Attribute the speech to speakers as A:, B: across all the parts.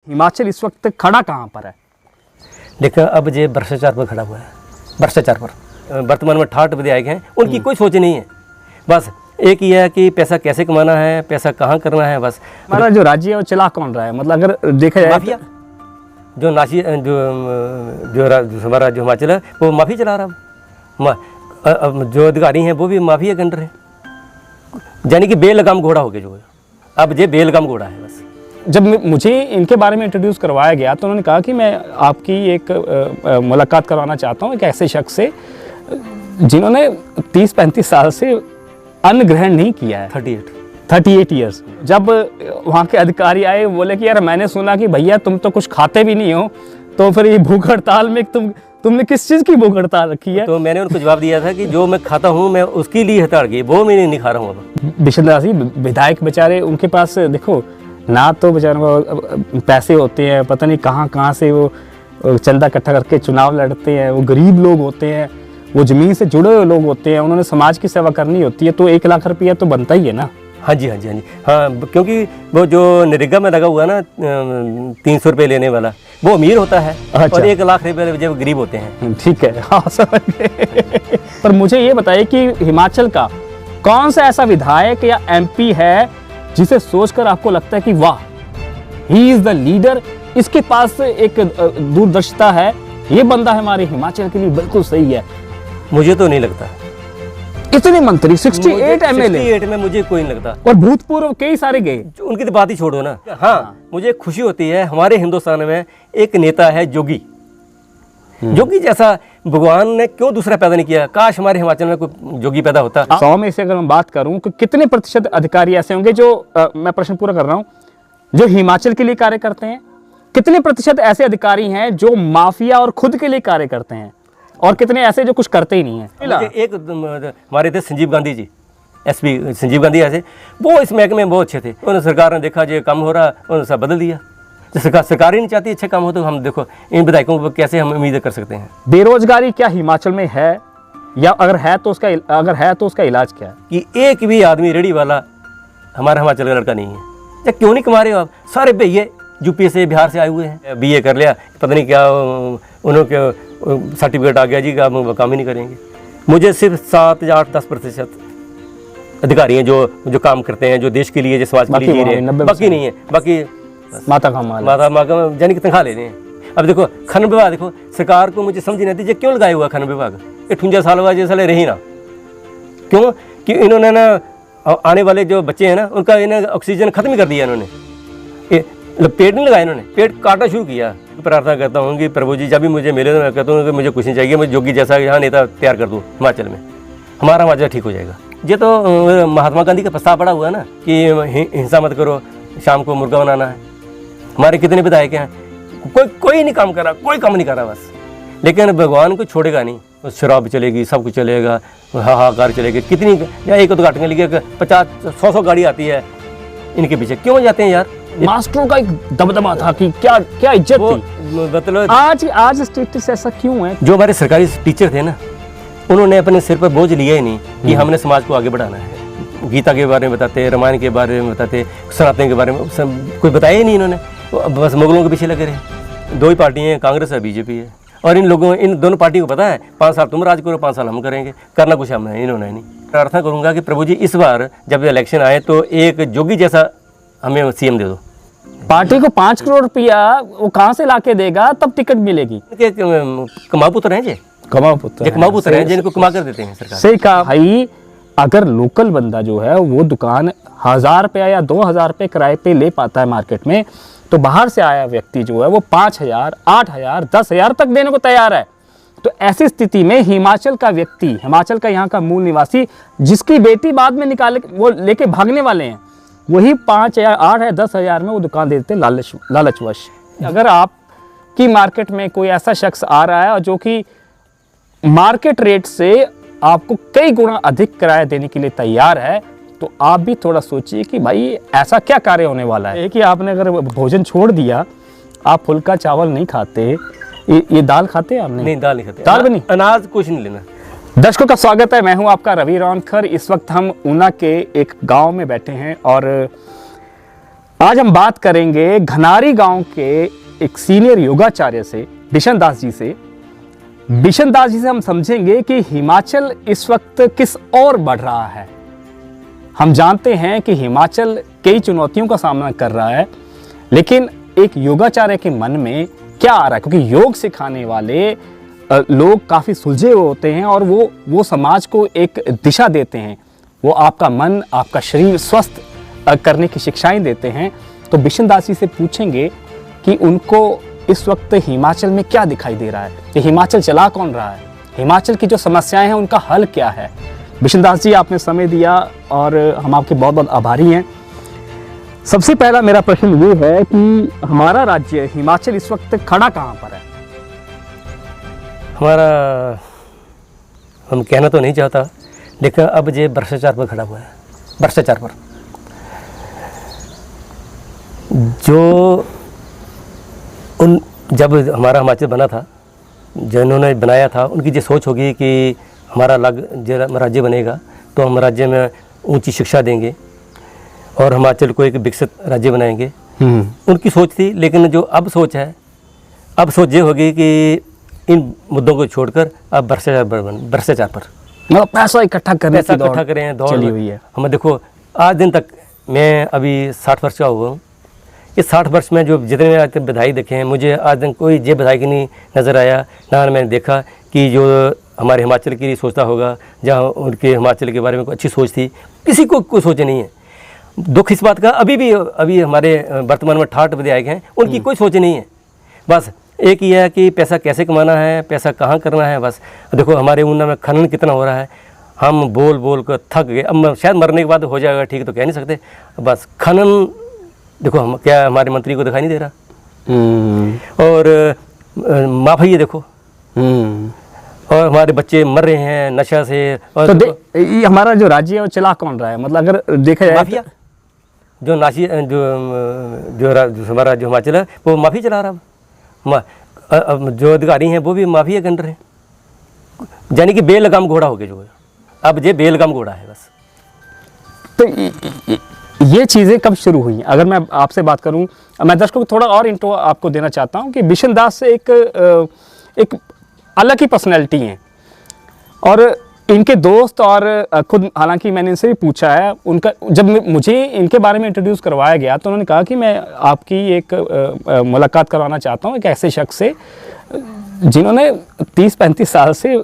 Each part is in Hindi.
A: हिमाचल इस वक्त खड़ा कहाँ पर है?
B: देखो अब ये भ्रष्टाचार पर खड़ा हुआ है, भ्रष्टाचार पर। वर्तमान में 68 विधायक हैं, उनकी कोई सोच नहीं है, बस एक ही है कि पैसा कैसे कमाना है, पैसा कहाँ करना है, बस।
A: हमारा जो राज्य है वो चला कौन रहा है? मतलब अगर देखा जाए
B: माफिया जो नासी जो हमारा जो हिमाचल है वो माफी चला रहा है, जो अधिकारी हैं वो भी माफिया के अंडर है, यानी कि बेलगाम घोड़ा हो गया जो है, अब ये बेलगाम घोड़ा है बस।
A: जब मुझे इनके बारे में इंट्रोड्यूस करवाया गया तो उन्होंने कहा कि मैं आपकी एक मुलाकात करवाना चाहता हूँ एक ऐसे शख्स से जिन्होंने 30-35 साल से अन्न ग्रहण नहीं किया है। 38 ईयर्स। जब वहाँ के अधिकारी आए बोले कि यार मैंने सुना कि भैया तुम तो कुछ खाते भी नहीं हो, तो फिर ये भूख हड़ताल में तुमने किस चीज़ की भूख हड़ताल रखी है?
B: तो मैंने उनको जवाब दिया था कि जो मैं खाता हूँ मैं उसके लिए हड़ताल की, वो मैं नहीं खा रहा हूँ। अब
A: बिशनदास जी विधायक बेचारे, उनके पास देखो ना तो बेचारों को पैसे होते हैं, पता नहीं कहाँ से वो चंदा इकट्ठा करके चुनाव लड़ते हैं, वो गरीब लोग होते हैं, वो ज़मीन से जुड़े हुए लोग होते हैं, उन्होंने समाज की सेवा करनी होती है, तो 1 लाख रुपया तो बनता ही है ना।
B: हाँ जी, क्योंकि वो जो नरेगा में लगा हुआ ना 300 रुपये लेने वाला वो अमीर होता है। अच्छा। और 1 लाख रुपये जब गरीब होते हैं।
A: ठीक है, हाँ समझ गए। पर मुझे ये बताइए कि हिमाचल का कौन सा ऐसा विधायक या MP है जिसे सोचकर आपको लगता है कि वाह ही इज द लीडर, इसके पास एक दूरदर्शिता है, ये बंदा हमारे हिमाचल के लिए बिल्कुल सही है? मुझे
B: तो नहीं लगता।
A: इतने मंत्री 68 MLA
B: 68 में मुझे कोई नहीं लगता,
A: और भूतपूर्व कई सारे गए,
B: उनकी तो बात ही छोड़ो ना। हाँ, मुझे खुशी होती है हमारे हिंदुस्तान में एक नेता है जोगी, जोगी जैसा भगवान ने क्यों दूसरा पैदा नहीं किया? काश हमारे हिमाचल में कोई जोगी पैदा होता।
A: 100 में से अगर मैं बात करूं कि कितने प्रतिशत अधिकारी ऐसे होंगे जो मैं प्रश्न पूरा कर रहा हूं, जो हिमाचल के लिए कार्य करते हैं? कितने प्रतिशत ऐसे अधिकारी हैं जो माफिया और खुद के लिए कार्य करते हैं, और कितने ऐसे जो कुछ करते ही नहीं है?
B: एक हमारे थे संजीव गांधी जी, SP संजीव गांधी ऐसे, वो इस महकमे में बहुत अच्छे थे। उन्होंने सरकार ने देखा जो कम हो रहा, उन्होंने सब बदल दिया। तो सरकार ही नहीं चाहती अच्छा काम हो, तो हम देखो इन विधायकों को कैसे हम उम्मीद कर सकते हैं?
A: बेरोजगारी क्या हिमाचल में है, या अगर है तो उसका इलाज क्या है?
B: कि एक भी आदमी रेडी वाला हमारा हिमाचल का लड़का नहीं है। या क्यों नहीं कमा रहे हो आप? सारे भैये UP से बिहार से आए हुए हैं, BA कर लिया, पता नहीं क्या उन्होंने सर्टिफिकेट आ गया जी का, हम काम ही नहीं करेंगे। मुझे सिर्फ 7 या 8-10% अधिकारी हैं जो काम करते हैं, जो देश के लिए, जो समाज के लिए जी रहे हैं, बाकी नहीं है। बाकी
A: माता का
B: यानी कि तनख्वाह ले रहे हैं। अब देखो खनन विभाग, देखो सरकार को मुझे समझ नहीं आती क्यों लगाया हुआ खनन विभाग? 58 साल बाद जैसा रही ना, क्यों? कि इन्होंने ना आने वाले जो बच्चे हैं ना उनका इन्हें ऑक्सीजन खत्म ही कर दिया इन्होंने। पेड़ नहीं लगाया इन्होंने, पेड़ काटना शुरू किया। प्रार्थना करता हूँ कि प्रभु जी जब भी मुझे मिले तो मैं कहता हूँ कि मुझे कुछ नहीं चाहिए, मुझे जोगी जैसा यहाँ नेता तैयार कर दो हिमाचल में, हमारा हिमाचल ठीक हो जाएगा। ये तो महात्मा गांधी का प्रस्ताव पड़ा हुआ है ना कि हिंसा मत करो, शाम को मुर्गा बनाना है। हमारे कितने विधायक हैं, कोई नहीं काम कर रहा, कोई काम नहीं कर रहा बस। लेकिन भगवान को छोड़ेगा नहीं, शराब चलेगी, सब कुछ चलेगा, हाहाकार चलेगी। कितनी या एक उद्घाटन के लिए 50-100 गाड़ी आती है इनके पीछे, क्यों जाते हैं यार?
A: मास्टरों का एक दबदबा था कि क्या इज्जत थी।
B: मतलब
A: आज स्टेटस ऐसा क्यों है?
B: जो हमारे सरकारी टीचर थे ना, उन्होंने अपने सिर पर बोझ लिया ही नहीं कि हमने समाज को आगे बढ़ाना है। गीता के बारे में बताते, रामायण के बारे में बताते, सनातन के बारे में कोई बताया ही नहीं इन्होंने, बस मुगलों के पीछे लगे रहे। 2 ही पार्टी हैं, कांग्रेस है, BJP है। और इन दोनों पार्टियों को पता है 5 साल तुम राज करो, 5 साल हम करेंगे, करना कुछ हमने इन्होंने नहीं। प्रार्थना करूंगा कि प्रभु जी इस बार जब इलेक्शन आए तो एक जोगी जैसा हमें CM दे दो।
A: पार्टी को 5 करोड़ रुपया वो कहाँ से लाके देगा, तब टिकट मिलेगी?
B: कमाऊ पुत्र हैं जी, कमाऊ पुत्र हैं जिनको कमा कर देते हैं सरकार।
A: सही कहा भाई। अगर लोकल बंदा जो है वो दुकान 1000 रुपया या 2000 रुपये किराए पे ले पाता है मार्केट में, तो बाहर से आया व्यक्ति जो है वो 5000, 8000, 10,000 तक देने को तैयार है। तो ऐसी स्थिति में हिमाचल का व्यक्ति, हिमाचल का यहाँ का मूल निवासी, जिसकी बेटी बाद में निकाले वो लेके भागने वाले हैं, वही 5,000, 8,000, 10,000 में वो दुकान दे देते हैं लालचवश। अगर आपकी मार्केट में कोई ऐसा शख्स आ रहा है और जो कि मार्केट रेट से आपको कई गुना अधिक किराया देने के लिए तैयार है, तो आप भी थोड़ा सोचिए कि भाई ऐसा क्या कार्य होने वाला है कि आपने अगर भोजन छोड़ दिया, आप फुल्का चावल नहीं खाते, ये दाल खाते हैं आपने?
B: नहीं, दाल नहीं खाते,
A: दाल बनी,
B: अनाज कुछ नहीं लेना।
A: दर्शकों का स्वागत है, मैं हूं आपका रवि रौनखर। इस वक्त हम ऊना के एक गांव में बैठे हैं और आज हम बात करेंगे घनारी गांव के एक सीनियर योगाचार्य से, बिशन दास जी से। बिशन दास जी से हम समझेंगे कि हिमाचल इस वक्त किस ओर बढ़ रहा है। हम जानते हैं कि हिमाचल कई चुनौतियों का सामना कर रहा है, लेकिन एक योगाचार्य के मन में क्या आ रहा है, क्योंकि योग सिखाने वाले लोग काफ़ी सुलझे हुए होते हैं और वो समाज को एक दिशा देते हैं। वो आपका मन, आपका शरीर स्वस्थ करने की शिक्षाएं देते हैं। तो बिशन दास जी से पूछेंगे कि उनको इस वक्त हिमाचल में क्या दिखाई दे रहा है, कि हिमाचल चला कौन रहा है, हिमाचल की जो समस्याएं हैं उनका हल क्या है। बिशन दास जी, आपने समय दिया और हम आपके बहुत बहुत आभारी हैं। सबसे पहला मेरा प्रश्न ये है कि हमारा राज्य हिमाचल इस वक्त खड़ा कहाँ पर है?
B: हमारा, हम कहना तो नहीं चाहता, लेकिन अब ये भ्रष्टाचार पर खड़ा हुआ है। भ्रष्टाचार पर जो जब हमारा हिमाचल बना था, जिन्होंने बनाया था, उनकी ये सोच होगी कि हमारा अलग राज्य बनेगा तो हम राज्य में ऊंची शिक्षा देंगे और हिमाचल को एक विकसित राज्य बनाएंगे। उनकी सोच थी। लेकिन जो अब सोच है, अब सोच ये होगी कि इन मुद्दों को छोड़कर अब भ्रष्टाचार पर
A: मतलब पैसा इकट्ठा करने की
B: इकट्ठा करें, दौड़
A: चली हुई है।
B: हमें देखो, आज दिन तक, मैं अभी 60 वर्ष का हुआ हूँ, इस 60 वर्ष में जो जितने आज तक विधायक देखे हैं, मुझे आज तक कोई ये विधायक नहीं नज़र आया, ना मैंने देखा कि जो हमारे हिमाचल की सोचता होगा, जहाँ उनके हिमाचल के बारे में कोई अच्छी सोच थी, किसी को कोई सोच नहीं है। दुख इस बात का, अभी हमारे वर्तमान में 68 विधायक हैं, उनकी कोई सोच नहीं है। बस एक ही है कि पैसा कैसे कमाना है, पैसा कहाँ करना है। बस देखो, हमारे ऊना में खनन कितना हो रहा है, हम बोल बोल कर थक गए। अब शायद मरने के बाद हो जाएगा ठीक, तो कह नहीं सकते। बस खनन देखो, हम क्या हमारे मंत्री को दिखाई नहीं दे रहा। और माफिया देखो, और हमारे बच्चे मर रहे हैं नशा से। और
A: तो ये हमारा जो राज्य है वो चला कौन रहा है? मतलब अगर देखा जाए
B: माफिया, जो नाशी जो हमारा जो हिमाचल है वो माफी चला रहा है। जो अधिकारी हैं वो भी माफिया के अंडर हैं, यानी कि बेलगाम घोड़ा हो गया जो है। अब ये बेलगाम घोड़ा है बस।
A: तो ये चीज़ें कब शुरू हुई? अगर मैं आपसे बात करूं, मैं दर्शकों को थोड़ा और इंट्रो आपको देना चाहता हूं कि बिशन दास एक अलग ही पर्सनैलिटी हैं और इनके दोस्त और खुद, हालांकि मैंने इनसे भी पूछा है, उनका जब मुझे इनके बारे में इंट्रोड्यूस करवाया गया तो उन्होंने कहा कि मैं आपकी एक मुलाकात करवाना चाहता हूं एक ऐसे शख्स से जिन्होंने 30-35 साल से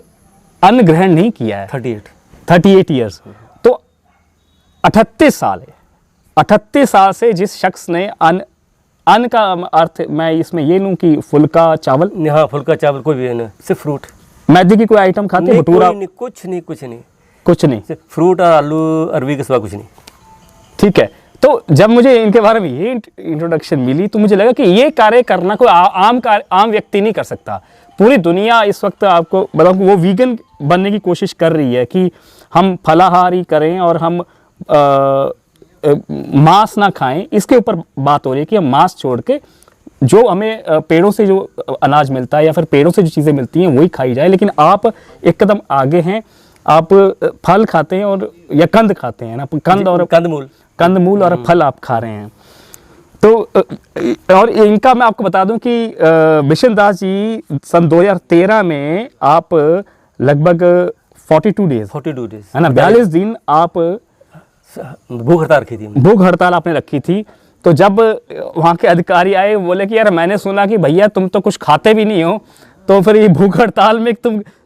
A: अन्न ग्रहण नहीं किया है। 38 ईयर्स। तो 38 साल है, 38 साल से जिस शख्स ने अन्न का अर्थ मैं इसमें ये लूँ कि फुल्का चावल?
B: हाँ, फुल्का चावल कोई भी नहीं, सिर्फ फ्रूट।
A: मैदे की कोई आइटम खाते हैं? भटूरा?
B: कुछ नहीं,
A: सिर्फ
B: फ्रूट और आलू अरबी के सिवा कुछ नहीं।
A: ठीक है। तो जब मुझे इनके बारे में ये इंट्रोडक्शन मिली तो मुझे लगा कि ये कार्य करना कोई आम व्यक्ति नहीं कर सकता। पूरी दुनिया इस वक्त, आपको बताऊं, वो वीगन बनने की कोशिश कर रही है कि हम फलाहारी करें और हम मांस ना खाएं। इसके ऊपर बात हो रही है कि हम मांस छोड़ के जो हमें पेड़ों से जो अनाज मिलता है या फिर पेड़ों से जो चीज़ें मिलती हैं वही खाई जाए। लेकिन आप एक कदम आगे हैं, आप फल खाते हैं और या कंद खाते हैं ना, कंदमूल और फल आप खा रहे हैं। तो और इनका मैं आपको बता दूं कि बिशन दास जी सन 2013 में आप लगभग 42 डेज है ना, 42 दिन आप
B: भूख हड़ताल रखी थी।
A: भूख हड़ताल आपने रखी थी। तो जब वहाँ के अधिकारी आए, बोले कि यार मैंने सुना कि भैया तुम तो कुछ खाते भी नहीं हो, तो फिर ये भूख हड़ताल में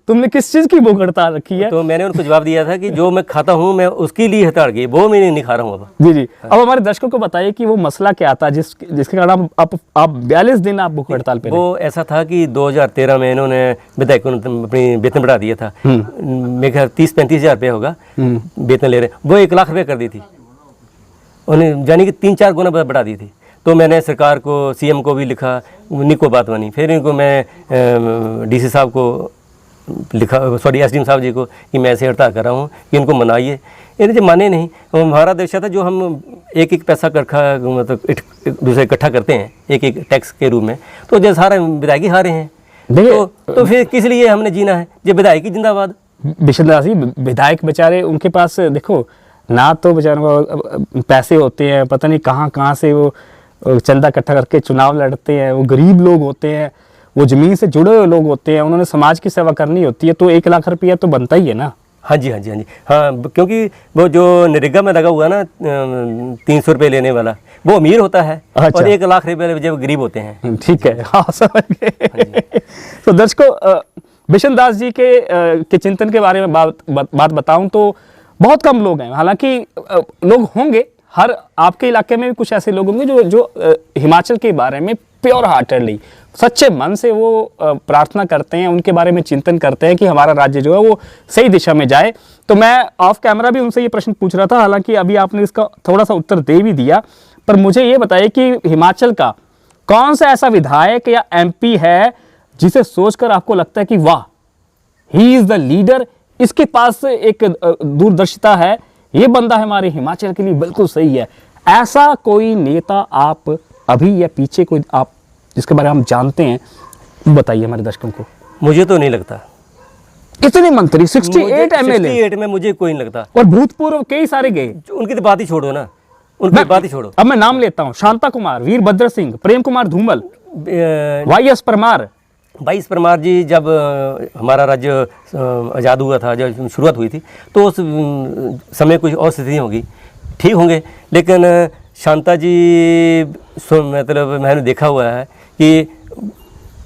A: तुमने किस चीज़ की भूख हड़ताल रखी है?
B: तो मैंने उनको जवाब दिया था कि जो मैं खाता हूँ मैं उसके लिए हड़ताल की, वो मैं नहीं खा रहा हूँ अब।
A: जी। अब हमारे दर्शकों को बताइए कि वो मसला क्या था जिसके कारण आप 42 दिन आप भूख हड़ताल पे?
B: वो ऐसा था कि 2013 में इन्होंने विधायक को अपनी वेतन बढ़ा दिया था। मेरे ख्याल 30-35 हज़ार रुपये होगा वेतन ले रहे, वो 1 लाख रुपये कर दी थी उन्हें, यानी कि 3-4 गुना बढ़ा दी थी। तो मैंने सरकार को, सीएम को भी लिखा, उन्हीं को बात बनी। फिर इनको मैं डीसी साहब को लिखा, सॉरी एसडीएम साहब जी को, कि मैं ऐसे हड़ताल कर रहा हूँ कि इनको मनाइए। इन्हें जो माने नहीं। हमारा देश था जो हम एक पैसा मतलब दूसरे इकट्ठा करते हैं एक टैक्स के रूप में, तो जो सारे विधायक ही हारे हैं। तो फिर किस लिए हमने जीना है? जो विधायक ही जिंदाबाद।
A: बिशन दास जी, विधायक बेचारे, उनके पास देखो ना तो बेचारों को पैसे होते हैं, पता नहीं कहाँ कहाँ से वो चंदा इकट्ठा करके चुनाव लड़ते हैं, वो गरीब लोग होते हैं, वो ज़मीन से जुड़े हुए लोग होते हैं, उन्होंने समाज की सेवा करनी होती है, तो 1 लाख रुपया तो बनता ही है ना।
B: हाँ जी, हाँ जी, हाँ जी, हाँ, क्योंकि वो जो नरेगा में लगा हुआ ना 300 रुपये लेने वाला, वो अमीर होता है।
A: अच्छा।
B: और 1 लाख रुपये जब गरीब होते हैं।
A: ठीक है, हाँ समझ गए। तो दर्शकों, बिशन दास जी के चिंतन के बारे में बात बताऊं तो बहुत कम लोग हैं, हालांकि लोग होंगे, हर आपके इलाके में भी कुछ ऐसे लोग होंगे जो हिमाचल के बारे में प्योर हार्टेडली, सच्चे मन से वो प्रार्थना करते हैं, उनके बारे में चिंतन करते हैं कि हमारा राज्य जो है वो सही दिशा में जाए। तो मैं ऑफ कैमरा भी उनसे ये प्रश्न पूछ रहा था, हालांकि अभी आपने इसका थोड़ा सा उत्तर दे भी दिया, पर मुझे ये बताइए कि हिमाचल का कौन सा ऐसा विधायक या एमपी है जिसे सोचकर आपको लगता है कि वाह, ही इज द लीडर, इसके पास एक दूरदर्शिता है, ये बंदा हमारे हिमाचल के लिए बिल्कुल सही है। ऐसा कोई नेता आप अभी या पीछे कोई आप जिसके बारे में हम जानते हैं, बताइए हमारे दर्शकों को।
B: मुझे तो नहीं लगता।
A: कितने मंत्री, 68 एमएलए,
B: 68 में मुझे कोई नहीं लगता।
A: और भूतपूर्व कई सारे गए,
B: उनकी तो बात ही छोड़ो ना, उनकी बात ही छोड़ो।
A: अब मैं नाम लेता हूं, शांता कुमार, वीरभद्र सिंह, प्रेम कुमार धूमल, वाईएस परमार।
B: 22 परमार जी, जब हमारा राज्य आज़ाद हुआ था, जब शुरुआत हुई थी, तो उस समय कुछ और स्थिति होगी, ठीक होंगे, लेकिन शांता जी मतलब मैंने देखा हुआ है कि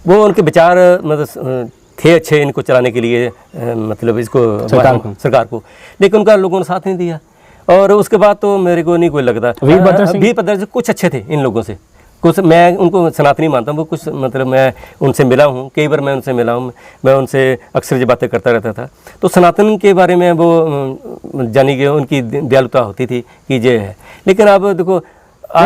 B: वो उनके विचार मतलब थे अच्छे इनको चलाने के लिए, मतलब इसको सरकार को, लेकिन उनका लोगों ने साथ नहीं दिया। और उसके बाद तो मेरे को नहीं कोई लगता। वीरभद्र सिंह कुछ अच्छे थे इन लोगों से, कुछ मैं उनको सनातनी मानता हूँ, वो कुछ मतलब मैं उनसे मिला हूँ, कई बार मैं उनसे मिला हूँ, मैं उनसे अक्सर ये बातें करता रहता था। तो सनातन के बारे में वो जानी गई, उनकी दयालुता होती थी कि ये है। लेकिन अब देखो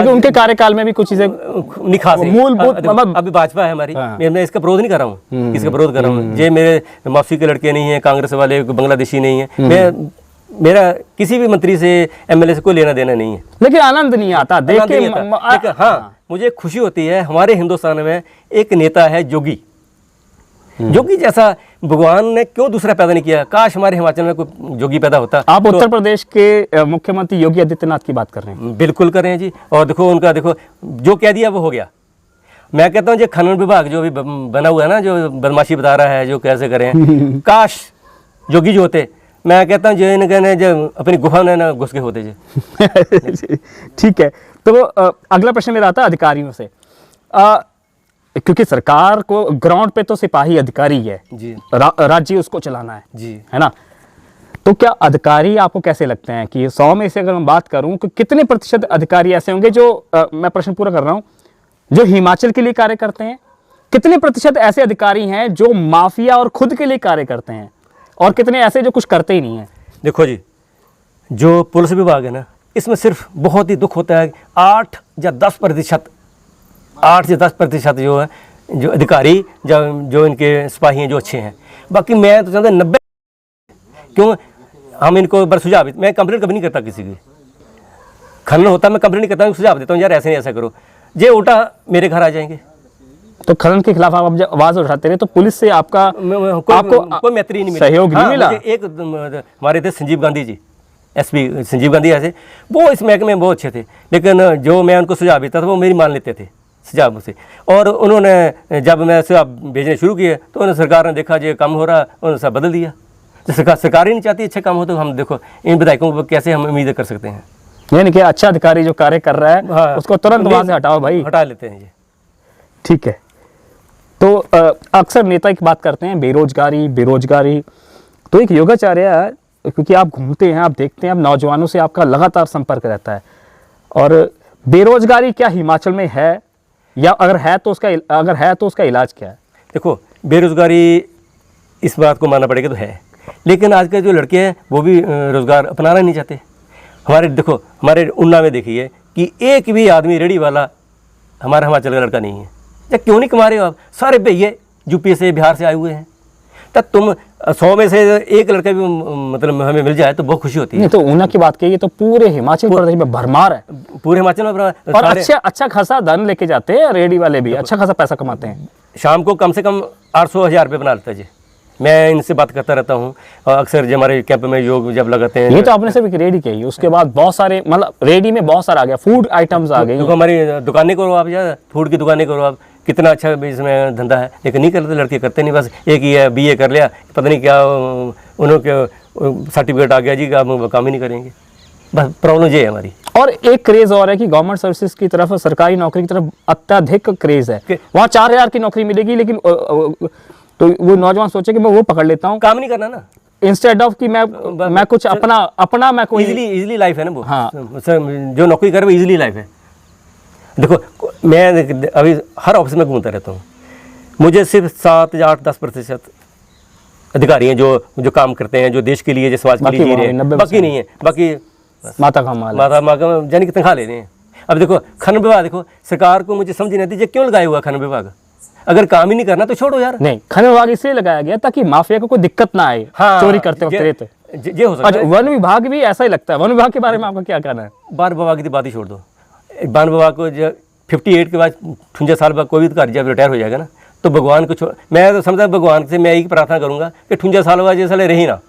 A: उनके कार्यकाल में भी कुछ चीजें
B: नहीं खास है।
A: मूलभूत
B: अभी भाजपा है हमारी, मैं इसका विरोध नहीं कर रहा हूँ, इसका विरोध कर रहा हूँ। ये मेरे मौसी के लड़के नहीं है, कांग्रेस वाले बांग्लादेशी नहीं है, मेरा किसी भी मंत्री से एमएलए से कोई लेना देना नहीं है।
A: लेकिन आनंद नहीं आता देख के।
B: लेकिन हाँ, मुझे खुशी होती है हमारे हिंदुस्तान में एक नेता है जोगी, जोगी जैसा भगवान ने क्यों दूसरा पैदा नहीं किया। काश हमारे हिमाचल में कोई जोगी पैदा होता।
A: आप उत्तर प्रदेश के मुख्यमंत्री योगी आदित्यनाथ की बात कर रहे हैं?
B: बिल्कुल कर रहे हैं जी। और देखो उनका, देखो जो कह दिया वो हो गया। मैं कहता हूँ जो खनन विभाग जो भी बना हुआ है ना, जो बदमाशी बता रहा है, जो कैसे करें, काश जोगी जो होते, मैं कहता हूँ जो अपनी गुफा में ना घुस के होते जी।
A: ठीक है, तो अगला प्रश्न मेरा आता है अधिकारियों से, क्योंकि सरकार को ग्राउंड पे तो सिपाही अधिकारी है जी, राज्य उसको चलाना है जी, है ना। तो क्या अधिकारी आपको कैसे लगते हैं कि 100 में से अगर मैं बात करूं कि कितने प्रतिशत अधिकारी ऐसे होंगे जो मैं प्रश्न पूरा कर रहा हूं, जो हिमाचल के लिए कार्य करते हैं? कितने प्रतिशत ऐसे अधिकारी हैं जो माफिया और खुद के लिए कार्य करते हैं, और कितने ऐसे जो कुछ करते ही नहीं है?
B: देखो जी, जो पुलिस विभाग है ना, इसमें सिर्फ बहुत ही दुख होता है 8 या 10 प्रतिशत जो है, जो अधिकारी जो इनके सिपाही हैं जो अच्छे हैं। बाकी मैं तो चाहता 90, क्यों हम इनको एक बार सुझाव, मैं कंप्लेंट कभी नहीं करता किसी की, खनन होता मैं कंप्लेंट नहीं करता, सुझाव देता हूँ यार ऐसे नहीं ऐसा करो, जे उल्टा मेरे घर आ जाएंगे।
A: तो खनन के खिलाफ आप जब आवाज उठाते रहे तो पुलिस से आपको
B: कोई मैत्री नहीं मिला, सहयोग नहीं मिला। एक हमारे थे संजीव गांधी जी, एसपी संजीव गांधी ऐसे, वो इस महकमे में बहुत अच्छे थे, लेकिन जो मैं उनको सुझाव देता था वो मेरी मान लेते थे सुझाव से। और उन्होंने जब मैं सुझाव भेजने शुरू किए तो उन्होंने, सरकार ने देखा जो काम हो रहा, उन्होंने सब बदल दिया। तो सरकार ही नहीं चाहती अच्छा काम हो, तो हम देखो इन विधायकों को कैसे हम उम्मीद कर सकते हैं।
A: यानी कि अच्छा अधिकारी जो कार्य कर रहा है, हाँ, उसको तुरंत वहां से हटाओ भाई,
B: हटा लेते हैं ये।
A: ठीक है, तो अक्सर नेता की बात करते हैं बेरोजगारी, तो एक योगाचार्य है, क्योंकि आप घूमते हैं, आप देखते हैं, आप नौजवानों से आपका लगातार संपर्क रहता है, और बेरोजगारी क्या हिमाचल में है, या अगर है तो उसका इलाज क्या है?
B: देखो बेरोजगारी इस बात को मानना पड़ेगा तो है, लेकिन आज के जो लड़के हैं वो भी रोजगार अपनाना नहीं चाहते। हमारे ऊना में देखिए कि एक भी आदमी रेडी वाला हमारा हिमाचल का लड़का नहीं है। या क्यों नहीं कमा रहे हो आप? सारे भैये यूपी से, बिहार से आए हुए हैं। तब तुम 100 में से एक लड़का भी मतलब हमें मिल जाए तो बहुत खुशी होती है।
A: नहीं तो ऊना की बात करिए तो पूरे हिमाचल प्रदेश में भरमार है,
B: पूरे हिमाचल में
A: और अच्छा खासा धन लेके जाते हैं, रेडी वाले भी अच्छा खासा पैसा कमाते हैं।
B: शाम को कम से कम 800-1000 रुपये बना लेता है जी, मैं इनसे बात करता रहता हूँ और अक्सर जो हमारे कैंप में योग जब लगाते हैं,
A: ये तो आपने सिर्फ एक रेडी कही, उसके बाद बहुत सारे मतलब रेडी में बहुत सारा आ गया, फूड आइटम्स आ गई।
B: देखो हमारी दुकानें करो आप, या फूड की दुकानें करो आप, कितना अच्छा इसमें धंधा है, लेकिन नहीं करते लड़के, करते नहीं, बस एक ही है BA कर लिया, पता नहीं क्या उन्होंने सर्टिफिकेट आ गया जी का, हम काम ही नहीं करेंगे, बस प्रॉब्लम ये है हमारी।
A: और एक क्रेज और है कि गवर्नमेंट सर्विसेज की तरफ, सरकारी नौकरी की तरफ अत्यधिक क्रेज है। वहाँ 4000 की नौकरी मिलेगी, लेकिन तो वो नौजवान सोचे कि मैं वो पकड़ लेता हूँ,
B: काम नहीं करना ना,
A: इंस्टेड ऑफ कि मैं कुछ अपना मैं कोई
B: इजीली लाइफ है ना वो।
A: हाँ।
B: सर जो नौकरी करे वो इजीली लाइफ है। देखो मैं अभी हर ऑफिस में घूमता रहता हूँ, मुझे सिर्फ 7 या 8-10% अधिकारी हैं जो काम करते हैं, जो देश के लिए, जो समाज के लिए जी रहे हैं, बाकी नहीं है, बाकी
A: माता का माल,
B: माता जानी की तनख्वाह ले रहे हैं। अब देखो खनन विभाग, देखो सरकार को मुझे समझ नहीं आती क्यों लगाया हुआ खनन विभाग, अगर काम ही नहीं करना तो छोड़ो यार।
A: नहीं, खनन विभाग इसलिए लगाया गया ताकि माफिया को कोई दिक्कत ना आए। हाँ, चोरी करते वक्त रेत
B: ये हो सकता है।
A: वन विभाग भी ऐसा ही लगता है। वन विभाग के बारे में आपका क्या कहना है?
B: वन विभाग की बात ही छोड़ दो, वन विभाग को जब 58 के बाद 58 साल बाद कोई भी अधिकारी जब रिटायर हो जाएगा ना, तो भगवान को छोड़, मैं तो समझता भगवान से मैं यही प्रार्थना करूंगा कि 58 साल बाद ये साले रही ना।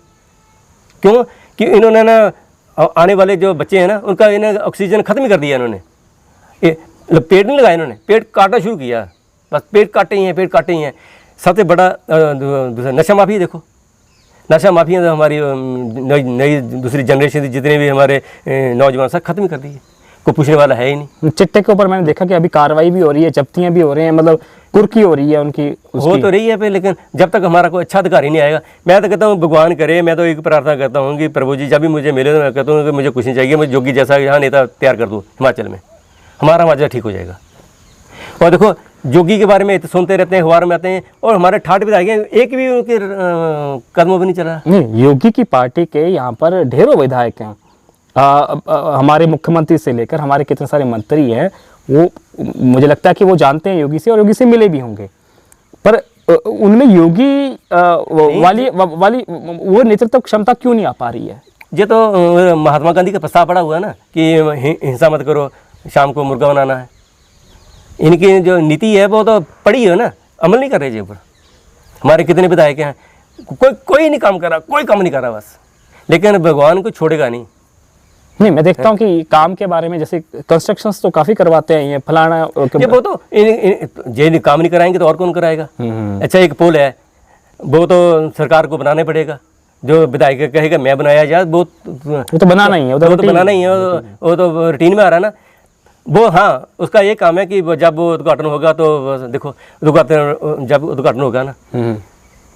B: क्यों कि इन्होंने ना आने वाले जो बच्चे हैं ना, उनका इन्हें ऑक्सीजन खत्म ही कर दिया इन्होंने। पेड़ नहीं लगाया इन्होंने, पेड़ काटना शुरू किया, बस पेड़ काटे ही हैं, पेड़ काटे ही हैं। सबसे बड़ा दूसरा नशा माफिया, देखो नशा माफिया तो हमारी नई दूसरी जनरेशन थी, जितने भी हमारे नौजवान सब खत्म ही कर दिए, कोई पूछने वाला है ही नहीं।
A: चिट्टे के ऊपर मैंने देखा कि अभी कार्रवाई भी हो रही है, जब्तियां भी हो रही हैं, मतलब कुर्की हो रही है उनकी,
B: हो तो रही है पे, लेकिन जब तक हमारा कोई अच्छा अधिकारी नहीं आएगा, मैं तो कहता हूँ भगवान करे, मैं तो एक प्रार्थना करता हूँ कि प्रभु जी जब भी मुझे मिले तो मैं कहता हूँ कि मुझे कुछ नहीं चाहिए, मुझे जोगी जैसा यहाँ नेता तैयार कर दो हिमाचल में, हमारा माजरा ठीक हो जाएगा। और देखो जोगी के बारे में तो सुनते रहते हैं, अखबार में आते हैं, और हमारे ठाट विधायक हैं, एक भी उनके कदमों पर नहीं चला।
A: नहीं, योगी की पार्टी के यहाँ पर ढेरों विधायक हैं, हमारे मुख्यमंत्री से लेकर हमारे कितने सारे मंत्री हैं, वो मुझे लगता है कि वो जानते हैं योगी से, और योगी से मिले भी होंगे, पर उनमें योगी वाली वो नेतृत्व क्षमता क्यों नहीं आ पा रही है?
B: ये तो महात्मा गांधी का प्रस्ताव पड़ा हुआ है ना कि हिंसा मत करो, शाम को मुर्गा बनाना है। इनकी जो नीति है वो तो पड़ी है ना, अमल नहीं कर रहे जी ऊपर। हमारे कितने विधायक हैं, कोई नहीं काम कर रहा, कोई काम नहीं कर रहा बस, लेकिन भगवान को छोड़ेगा नहीं।
A: नहीं, मैं देखता हूँ कि काम के बारे में, जैसे कंस्ट्रक्शंस तो काफी करवाते हैं, ये फलाना
B: ये वो तो ये काम नहीं कराएंगे तो और कौन कराएगा। अच्छा एक पुल है, वो तो सरकार को बनाना पड़ेगा, जो विधायक कहेगा मैं बनाया जाए, वो
A: तो बनाना ही है,
B: वो तो बनाना ही है, वो तो रूटीन में आ रहा है ना वो। हाँ, उसका ये काम है कि जब वो उद्घाटन होगा तो देखो जब उद्घाटन होगा ना,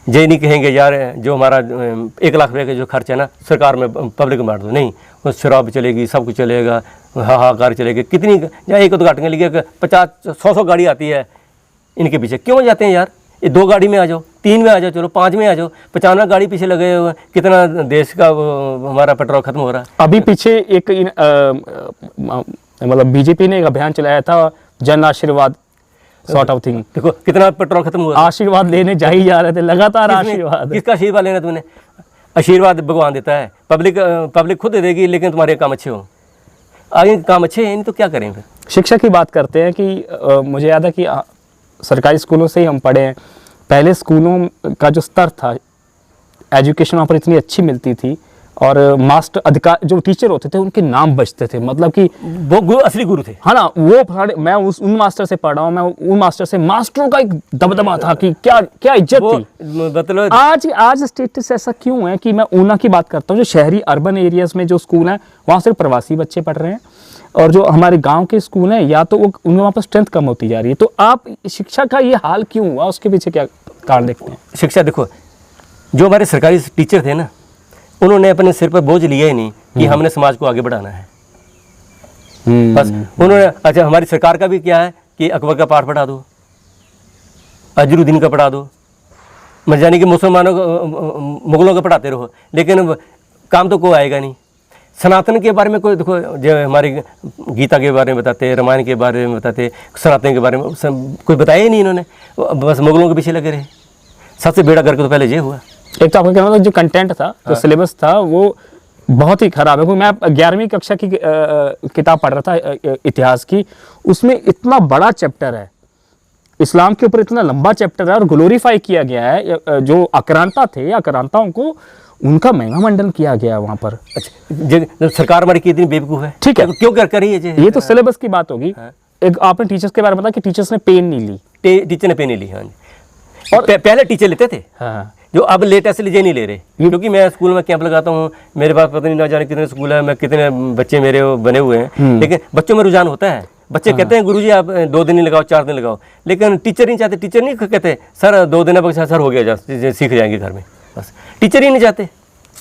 B: ये नहीं कहेंगे यार जो हमारा 1 लाख रुपये का जो खर्च है ना सरकार में पब्लिक में बांट दो, नहीं, वो शराब चलेगी, सब कुछ चलेगा, हाहाकार चलेगी। कितनी जहाँ एक उद्घाटन के लिए 50-100 गाड़ी आती है इनके पीछे, क्यों जाते हैं यार? ये 2 गाड़ी में आ जाओ, 3 में आ जाओ, चलो 5 में आ जाओ, 95 गाड़ी पीछे लगे हुए, कितना देश का हमारा पेट्रोल खत्म हो रहा है।
A: अभी पीछे एक मतलब बीजेपी ने एक अभियान चलाया था, Jan Ashirwad sort of thing.
B: देखो कितना पेट्रोल खत्म हुआ,
A: आशीर्वाद लेने जा ही जा रहे थे लगातार। आशीर्वाद
B: किसका आशीर्वाद लेना तुमने? आशीर्वाद भगवान देता है, पब्लिक खुद दे देगी, लेकिन तुम्हारे काम अच्छे हो, आगे काम अच्छे हैं नहीं तो क्या करें फिर।
A: शिक्षा की बात करते हैं कि मुझे याद है कि सरकारी स्कूलों से ही हम पढ़े हैं, पहले स्कूलों का जो स्तर था, एजुकेशन वहाँ पर इतनी अच्छी मिलती थी, और मास्टर अधिकार जो टीचर होते थे उनके नाम बचते थे, मतलब कि
B: वो असली गुरु थे।
A: हाँ ना, वो मैं उन मास्टर से पढ़ा हूँ, मैं उन मास्टर से, मास्टरों का एक दबदबा था कि क्या क्या इज्जत थी।
B: मतलब
A: आज स्टेटस ऐसा क्यों है कि मैं ऊना की बात करता हूँ, जो शहरी अर्बन एरियाज में जो स्कूल हैं वहाँ सिर्फ प्रवासी बच्चे पढ़ रहे हैं, और जो हमारे गांव के स्कूल हैं या तो वो उनमें वहाँ पर स्ट्रेंथ कम होती जा रही है। तो आप शिक्षा का ये हाल क्यों हुआ, उसके पीछे क्या कारण देखते हैं?
B: शिक्षा देखो, जो हमारे सरकारी टीचर थे ना, उन्होंने अपने सिर पर बोझ लिया ही नहीं कि हमने समाज को आगे बढ़ाना है। बस उन्होंने, अच्छा हमारी सरकार का भी क्या है कि अकबर का पाठ पढ़ा दो, अजरुद्दीन का पढ़ा दो, यानी कि मुसलमानों को, मुगलों का पढ़ाते रहो, लेकिन काम तो कोई आएगा नहीं। सनातन के बारे में कोई, देखो जो हमारी गीता के बारे में बताते, रामायण के बारे में बताते, सनातन के बारे में कोई बताया ही नहीं इन्होंने, बस मुगलों के पीछे लगे रहे। सबसे बेड़ा करके तो पहले ये हुआ।
A: एक तो आपका कहना था जो कंटेंट था, जो सिलेबस था, वो बहुत ही खराब है। क्योंकि मैं 11वीं कक्षा की किताब पढ़ रहा था इतिहास की, उसमें इतना बड़ा चैप्टर है, इस्लाम के ऊपर इतना लंबा चैप्टर है और ग्लोरीफाई किया गया है। जो आक्रांता थे, आक्रांताओं को उनका महिमा मंडन किया गया है वहाँ पर।
B: अच्छा, सरकार हमारी कितनी बेवकूफ़ है,
A: ठीक है,
B: क्यों कर रही है
A: ये तो सिलेबस की बात होगी। एक आपने टीचर्स के बारे में बताया कि टीचर्स ने पेन नहीं ली,
B: टीचर ने पेन नहीं ली। हाँ जी, और पहले टीचर लेते थे,
A: हाँ,
B: जो अब लेटेस्ट लीजिए नहीं ले रहे, क्योंकि मैं स्कूल में कैंप लगाता हूँ, मेरे पास पता नहीं ना जाने कितने स्कूल है, मैं कितने बच्चे मेरे बने हुए हैं, लेकिन बच्चों में रुझान होता है। बच्चे कहते हैं गुरुजी आप 2 दिन ही लगाओ, 4 दिन लगाओ, लेकिन टीचर नहीं चाहते। टीचर नहीं कहते सर 2 दिन अब सर हो गया, सीख जाएंगे घर में, बस टीचर ही नहीं चाहते।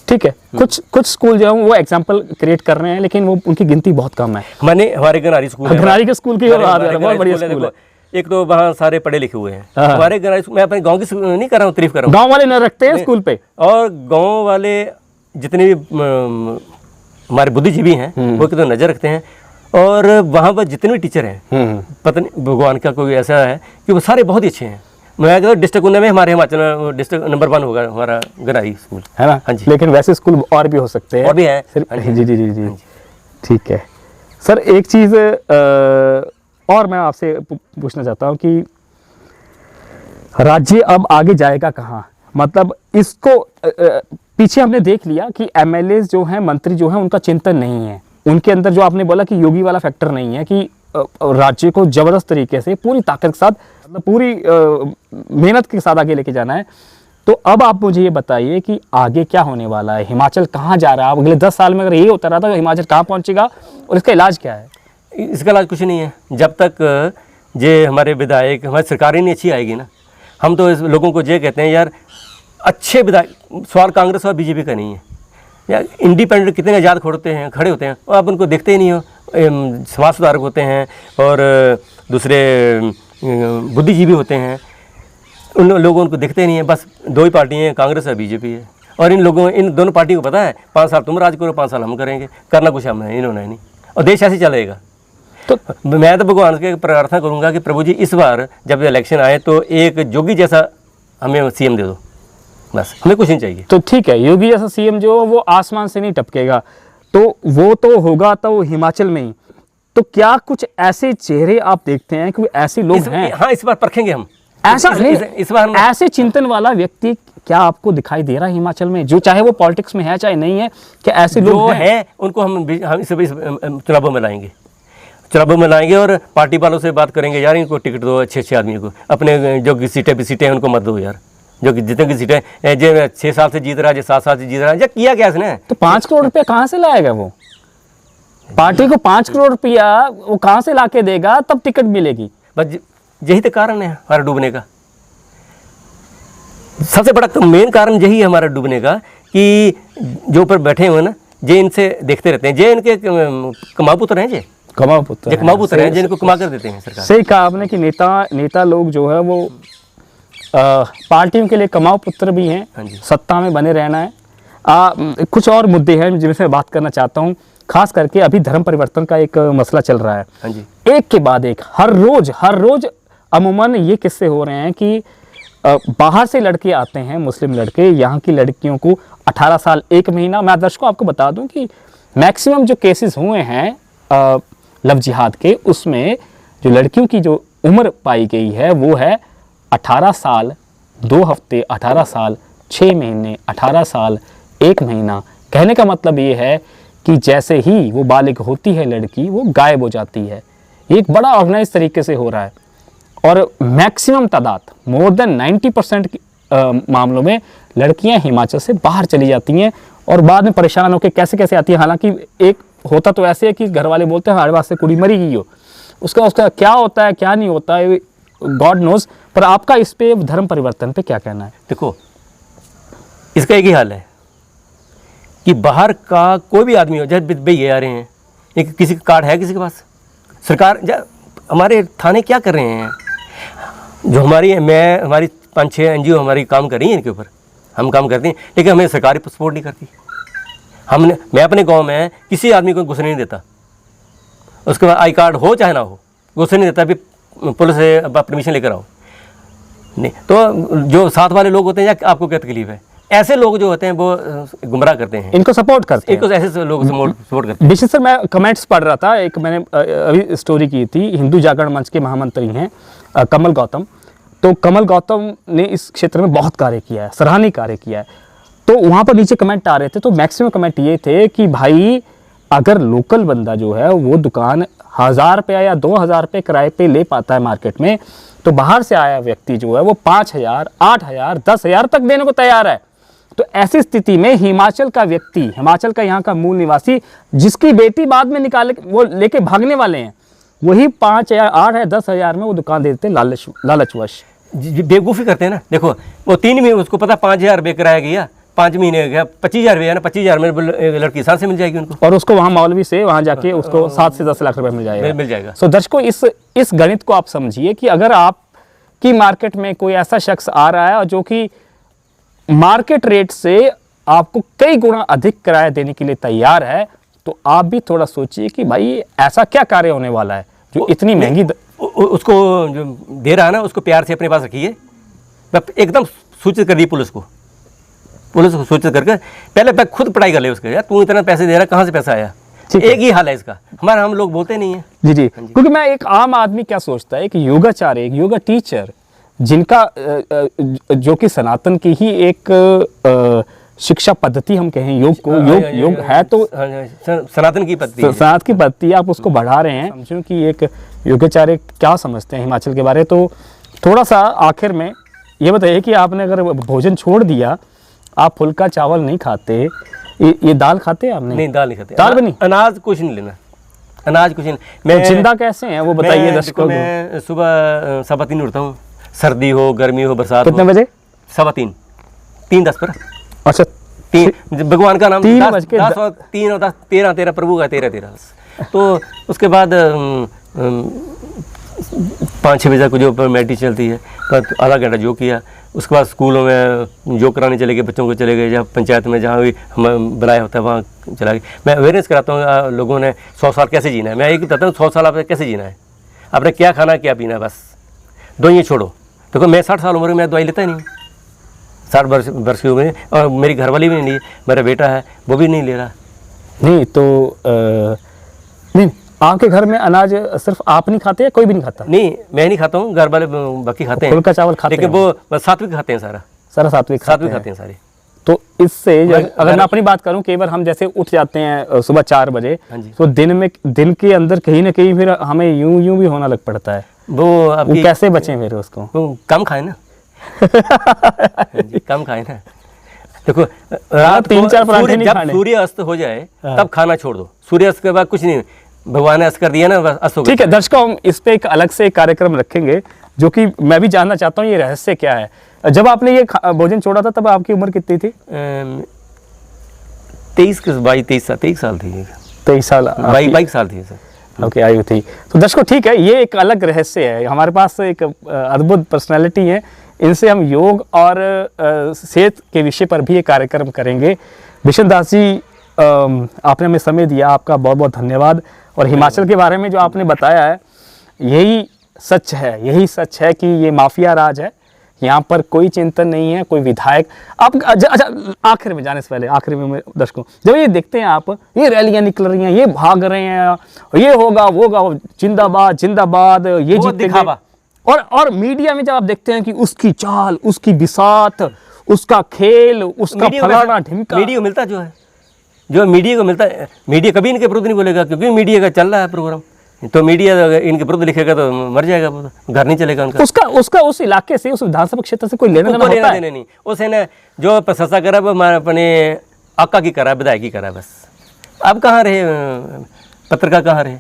A: ठीक है, कुछ स्कूल जो है वो एग्जाम्पल क्रिएट कर रहे हैं, लेकिन वो उनकी गिनती बहुत कम है।
B: हमारे गनारी स्कूल है,
A: गनारी के स्कूल की बहुत बढ़िया स्कूल है।
B: एक तो वहाँ सारे पढ़े लिखे हुए हैं। हमारे गनारी, मैं अपने गांव की नहीं कर रहा हूँ, तारीफ कर रहा हूँ,
A: गांव वाले न रखते हैं स्कूल पे, और
B: गांव वाले जितने भी हमारे बुद्धिजीवी हैं वो कितना नजर रखते हैं, और वहाँ पर जितने भी टीचर हैं, पता नहीं भगवान का कोई ऐसा है कि वो सारे बहुत ही अच्छे हैं। मैं कहता हूँ डिस्ट्रिक्ट उन्नत में हमारे हिमाचल डिस्ट्रिक्ट नंबर 1 होगा हमारा गनारी स्कूल,
A: है ना।
B: हाँ जी,
A: लेकिन वैसे स्कूल और भी हो सकते हैं,
B: और भी है।
A: जी जी जी जी, ठीक है सर। एक चीज़ और मैं आपसे पूछना चाहता हूँ कि राज्य अब आगे जाएगा कहाँ? मतलब इसको पीछे हमने देख लिया कि एमएलए जो हैं, मंत्री जो हैं, उनका चिंतन नहीं है, उनके अंदर जो आपने बोला कि योगी वाला फैक्टर नहीं है कि राज्य को जबरदस्त तरीके से पूरी ताकत के साथ, मतलब पूरी मेहनत के साथ आगे लेके जाना है। तो अब आप मुझे ये बताइए कि आगे क्या होने वाला है, हिमाचल कहाँ जा रहा है? अगले 10 साल में अगर ये होता रहा तो हिमाचल कहाँ पहुँचेगा और इसका इलाज क्या है?
B: इसका इलाज कुछ नहीं है। जब तक ये हमारे विधायक, हमारी सरकार ही नहीं अच्छी आएगी ना, हम तो इस लोगों को ये कहते हैं यार अच्छे विधायक, सवाल कांग्रेस और बीजेपी का नहीं है यार, इंडिपेंडेंट कितने आज़ाद खड़े होते हैं, और आप उनको देखते ही नहीं हो। समाज सुधारक होते हैं और दूसरे बुद्धिजीवी होते हैं, उन लोगों उनको देखते नहीं है। बस 2 ही पार्टियाँ हैं, कांग्रेस और बीजेपी है, और इन दोनों पार्टियों को पता है 5 साल तुम राज करो, 5 साल हम करेंगे, करना कुछ हम है, इन्होंने नहीं, और देश ऐसे चलेगा। तो मैं तो भगवान से प्रार्थना करूंगा कि प्रभु जी इस बार जब इलेक्शन आए तो एक योगी जैसा हमें सीएम दे दो, बस हमें कुछ नहीं चाहिए।
A: तो ठीक है, योगी जैसा सीएम जो वो आसमान से नहीं टपकेगा, तो वो तो होगा तो हिमाचल में ही। तो क्या कुछ ऐसे चेहरे आप देखते हैं कि ऐसे लोग हैं?
B: हाँ, इस बार परखेंगे हम।
A: ऐसा
B: इस बार
A: ऐसे चिंतन वाला व्यक्ति क्या आपको दिखाई दे रहा है हिमाचल में, जो चाहे वो पॉलिटिक्स में है चाहे नहीं है? क्या ऐसे लोग
B: हैं उनको हम इस चुनावों में लाएंगे, और पार्टी वालों से बात करेंगे, यार इनको टिकट दो, अच्छे आदमियों को, अपने जो सीटें हैं उनको मत दो यार, जो कि जितने की सीटें जो 6 साल से जीत रहा है, जो 7 साल से जीत रहा है, या किया क्या इसने?
A: तो 5 करोड़ रुपया कहाँ से लाएगा वो? पार्टी को 5 करोड़ रुपया वो कहाँ से लाके देगा? तब टिकट मिलेगी।
B: बस यही तो कारण है हमारा डूबने का, सबसे बड़ा मेन कारण यही है हमारा डूबने का, कि जो ऊपर बैठे हुए ना, जे इनसे देखते रहते हैं, जे इनके कमाऊ पुत्र हैं, कमाऊ पुत्र हैं, जिनको कमा कर देते हैं सरकार।
A: सही कहा आपने कि नेता लोग जो है वो पार्टियों के लिए कमाऊ पुत्र भी हैं।
B: हाँ जी,
A: सत्ता में बने रहना है। कुछ और मुद्दे हैं जिनसे मैं बात करना चाहता हूँ, खास करके अभी धर्म परिवर्तन का एक मसला चल रहा है।
B: हाँ जी,
A: एक के बाद एक हर रोज अमूमन ये किस्से हो रहे हैं कि बाहर से लड़के आते हैं, मुस्लिम लड़के, यहाँ की लड़कियों को 18 साल 1 महीना। मैं दर्शकों आपको बता दूं कि मैक्सिमम जो केसेस हुए हैं लव जिहाद के, उसमें जो लड़कियों की जो उम्र पाई गई है वो है 18 साल 2 हफ्ते, 18 साल 6 महीने, 18 साल 1 महीना। कहने का मतलब ये है कि जैसे ही वो बालिग होती है लड़की, वो गायब हो जाती है। ये एक बड़ा ऑर्गेनाइज तरीके से हो रहा है, और मैक्सिमम तादाद, मोर देन 90% मामलों में लड़कियां हिमाचल से बाहर चली जाती हैं और बाद में परेशान होकर कैसे आती हैं। हालांकि एक होता तो ऐसे है कि घर वाले बोलते हैं हमारे वास्ते कुड़ी मरी गई हो, उसका क्या होता है क्या नहीं होता है गॉड नोज। पर आपका इस पे धर्म परिवर्तन पे क्या कहना है?
B: देखो, इसका एक ही हाल है कि बाहर का कोई भी आदमी हो, जैसे भैया आ रहे हैं, एक किसी का कार्ड है किसी के पास, सरकार हमारे थाने क्या कर रहे हैं, जो हमारी 5-6 NGO हमारी काम कर रही हैं इनके ऊपर, हम काम करते हैं, लेकिन हमें सरकारी सपोर्ट नहीं करती। मैं अपने गांव में किसी आदमी को घुसने नहीं देता, उसके बाद आई कार्ड हो चाहे ना हो, घुसने नहीं देता, अभी पुलिस से परमिशन लेकर आओ नहीं। तो जो साथ वाले लोग होते हैं, या आपको क्या तकलीफ है, ऐसे लोग जो होते हैं वो गुमराह करते हैं,
A: इनको सपोर्ट करते हैं,
B: इनको ऐसे लोग सपोर्ट करते हैं।
A: विशेष सर मैं कमेंट्स पढ़ रहा था, एक मैंने अभी स्टोरी की थी, हिंदू जागरण मंच के महामंत्री हैं कमल गौतम। तो कमल गौतम ने इस क्षेत्र में बहुत कार्य किया है, सराहनीय कार्य किया है। तो वहाँ पर नीचे कमेंट आ रहे थे, तो मैक्सिमम कमेंट ये थे कि भाई अगर लोकल बंदा जो है वो दुकान 1000 रुपया या 2000 रुपये किराए पे ले पाता है मार्केट में, तो बाहर से आया व्यक्ति जो है वो 5000, 8000, 10,000 तक देने को तैयार है। तो ऐसी स्थिति में हिमाचल का व्यक्ति, हिमाचल का यहाँ का मूल निवासी, जिसकी बेटी बाद में निकाले वो लेके भागने वाले हैं, वही 5000, 8000, 10,000 में वो दुकान दे देते हैं लालचवश।
B: बेवकूफ़ी करते हैं ना। देखो वो 3 महीने उसको पता 5000 रुपये किराया गया, 5 महीने गया 25,000 रुपये, ना 25,000 में एक लड़की साल से मिल जाएगी उनको,
A: और उसको वहाँ मौलवी से वहाँ जाके उसको 7 से 10 लाख रुपए मिल जाएगा। सो दर्शकों, इस गणित को आप समझिए कि अगर आपकी मार्केट में कोई ऐसा शख्स आ रहा है जो कि मार्केट रेट से आपको कई गुना अधिक किराया देने के लिए तैयार है, तो आप भी थोड़ा सोचिए कि भाई ऐसा क्या कार्य होने वाला है जो इतनी महंगी
B: उसको जो दे रहा है ना, उसको प्यार से अपने पास रखिए। एकदम सूचित कर दी पुलिस को सूचित करके पहले खुद पढ़ाई कर ले उसके, यार तू इतना पैसे दे रहा है, कहाँ से पैसा आया। एक ही हाल है इसका, हम लोग बोलते नहीं है।
A: जी, क्योंकि मैं एक आम आदमी क्या सोचता है, एक योगाचार्य, एक योगा टीचर, जिनका जो कि सनातन की ही एक शिक्षा पद्धति हम कहें, योग है, तो
B: सनातन की
A: पद्धति आप उसको बढ़ा रहे हैं। समझो कि एक योगाचार्य क्या समझते हैं हिमाचल के बारे। तो थोड़ा सा आखिर में ये बताइए कि आपने अगर भोजन छोड़ दिया, आप फुल्का चावल नहीं खाते, ये दाल खाते हैं आपने?
B: नहीं, दाल नहीं खाते।
A: दाल बनी,
B: अनाज कुछ नहीं लेना, अनाज कुछ नहीं। मैं
A: जिंदा कैसे हैं वो बताइए दर्शकों।
B: मैं सुबह 3:15 उठता हूँ, सर्दी हो, गर्मी हो, बरसात।
A: कितने बजे?
B: 3:15, 3:10 पर।
A: अच्छा,
B: 3 भगवान का नाम,
A: 3 बज के
B: 10 और 3 और 10, 13 प्रभु का 13। तो उसके बाद 5-6 बजे तक जो मेडी चलती है, तो आधा घंटा जो किया। उसके बाद स्कूलों में जो कराने चले गए, बच्चों को चले गए, जहाँ पंचायत में जहाँ भी हम बनाया होता है वहाँ चला गया। मैं अवेयरनेस कराता हूँ लोगों ने 100 साल कैसे जीना है। मैं एक बताता हूँ 100 साल आपने कैसे जीना है, आपने क्या खाना क्या पीना है, बस दवाइयाँ छोड़ो। देखो मैं 60 साल उम्र में द्वाई लेता ही नहीं, 60 वर्ष की उम्र में, और मेरी घरवाली भी नहीं ली, मेरा बेटा है वो भी नहीं ले रहा।
A: नहीं तो नहीं, आपके घर में अनाज सिर्फ आप नहीं खाते या कोई भी नहीं खाता?
B: नहीं, मैं नहीं खाता हूँ, घर वाले बाकी खाते हैं,
A: फुल्का चावल खाते हैं,
B: लेकिन वो सात्विक खाते हैं, सारा
A: सात्विक
B: खाते हैं सारे।
A: तो इससे अगर मैं अपनी बात करूं, केवल हम जैसे उठ जाते हैं सुबह 4 बजे, तो दिन के अंदर कहीं ना कहीं फिर हमें यूं भी होना लग पड़ता है। वो कैसे बचें फिर उसको?
B: वो कम खाए ना कम खाए ना। देखो रात
A: 3-4 पराठे नहीं खाने।
B: सूर्य अस्त हो जाए तब खाना छोड़ दो, सूर्य अस्त के बाद कुछ नहीं, भगवान ने अस्त कर दिया ना, बस अस्त हो गया।
A: ठीक है दर्शकों, हम इस पे एक अलग से कार्यक्रम रखेंगे, जो कि मैं भी जानना चाहता हूँ ये रहस्य क्या है। जब आपने ये भोजन छोड़ा था तब आपकी उम्र कितनी थी?
B: 23 साल थी।
A: 23 साल,
B: 22 साल थी सर।
A: ओके, आयु थी। तो दर्शकों ठीक है, ये एक अलग रहस्य है। हमारे पास एक अद्भुत पर्सनालिटी है, इनसे हम योग और सेहत के विषय पर भी एक कार्यक्रम करेंगे। विशन दास जी, आपने हमें समय दिया, आपका बहुत बहुत धन्यवाद। और हिमाचल के बारे में जो आपने बताया है, यही सच है कि ये माफिया राज है। यहाँ पर कोई चिंतन नहीं है, कोई विधायक। आप अच्छा, आखिर में जाने से पहले, आखिर में दर्शकों, जब ये देखते हैं आप, ये रैलियां निकल रही हैं, ये भाग रहे हैं, ये होगा वो होगा, जिंदाबाद जिंदाबाद, ये जीतेगा, और मीडिया में जब आप देखते हैं कि उसकी चाल, उसकी बिसात, उसका खेल, उसका फलाना ढिमका,
B: मीडिया को मिलता जो मीडिया को मिलता है, मीडिया कभी इनके विरुद्ध नहीं बोलेगा, क्योंकि मीडिया का चल रहा है प्रोग्राम। तो मीडिया इनके विरुद्ध लिखेगा तो मर जाएगा, घर नहीं चलेगा उनका।
A: उसका उस इलाके से, उस विधानसभा क्षेत्र से कोई लेना देना होता है?
B: नहीं, उसे ना जो प्रशंसा करा वो अपने आका की करा, विधायक की करा, बस। अब कहाँ रहे पत्रकार, कहाँ रहे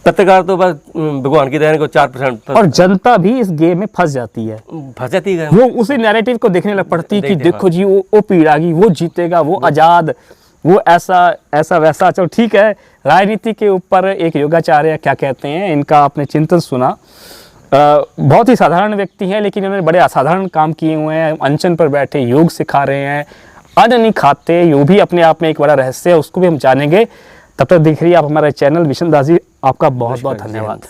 B: पत्रकार? तो बस भगवान की दया को 4%। और
A: जनता भी इस गेम में फंस जाती है, वो उसी नैरेटिव को देखने लग पड़ती है कि देखो जी वो पीड़ागी, वो जीतेगा, वो आजाद, वो ऐसा वैसा। चलो ठीक है, राजनीति के ऊपर एक योगाचार्य क्या कहते हैं, इनका आपने चिंतन सुना। बहुत ही साधारण व्यक्ति हैं, लेकिन इन्होंने बड़े असाधारण काम किए हुए हैं। अनशन पर बैठे योग सिखा रहे हैं, अन्न नहीं खाते, यो भी अपने आप में एक बड़ा रहस्य है, उसको भी हम जानेंगे। तब तक देख रही है आप हमारा चैनल। विशन दास जी, आपका बहुत बहुत धन्यवाद।